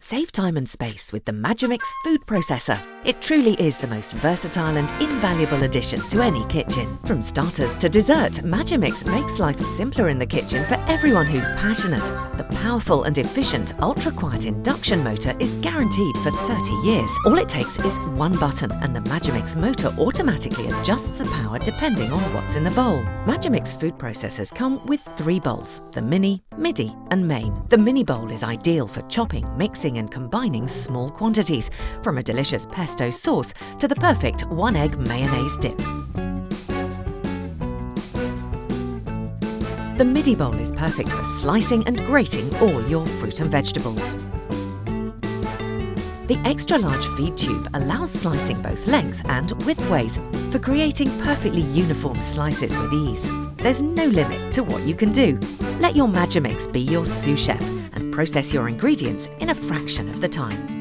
Save time and space with the Magimix food processor. It truly is the most versatile and invaluable addition to any kitchen. From starters to dessert, Magimix makes life simpler in the kitchen for everyone who's passionate. The powerful and efficient ultra-quiet induction motor is guaranteed for 30 years. All it takes is one button and the Magimix motor automatically adjusts the power depending on what's in the bowl. Magimix food processors come with 3 bowls: the Mini, Midi and Main. The Mini Bowl is ideal for chopping, mixing and combining small quantities, from a delicious pesto sauce to the perfect 1-egg mayonnaise dip. The Midi Bowl is perfect for slicing and grating all your fruit and vegetables. The extra-large feed tube allows slicing both length and widthways for creating perfectly uniform slices with ease. There's no limit to what you can do. Let your Magimix be your sous chef and process your ingredients in a fraction of the time.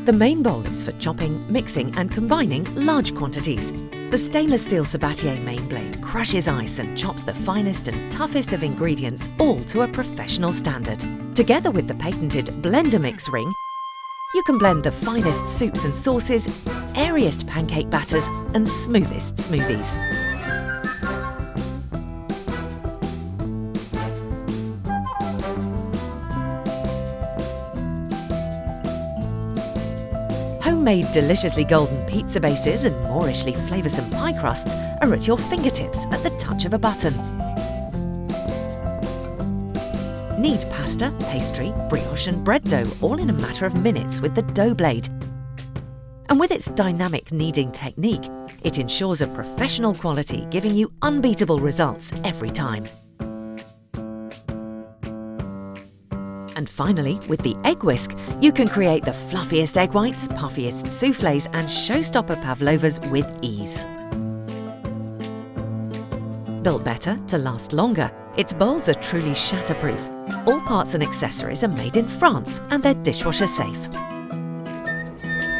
The Main Bowl is for chopping, mixing and combining large quantities. The stainless steel Sabatier main blade crushes ice and chops the finest and toughest of ingredients all to a professional standard. Together with the patented blender mix ring, you can blend the finest soups and sauces, airiest pancake batters and smoothest smoothies. Homemade deliciously golden pizza bases and moorishly flavoursome pie crusts are at your fingertips at the touch of a button. Knead pasta, pastry, brioche and bread dough all in a matter of minutes with the dough blade. And with its dynamic kneading technique, it ensures a professional quality, giving you unbeatable results every time. And finally, with the Egg Whisk, you can create the fluffiest egg whites, puffiest soufflés and showstopper pavlovas with ease. Built better to last longer, its bowls are truly shatterproof. All parts and accessories are made in France and they're dishwasher safe.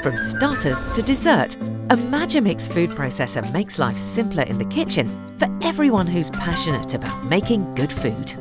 From starters to dessert, a Magimix food processor makes life simpler in the kitchen for everyone who's passionate about making good food.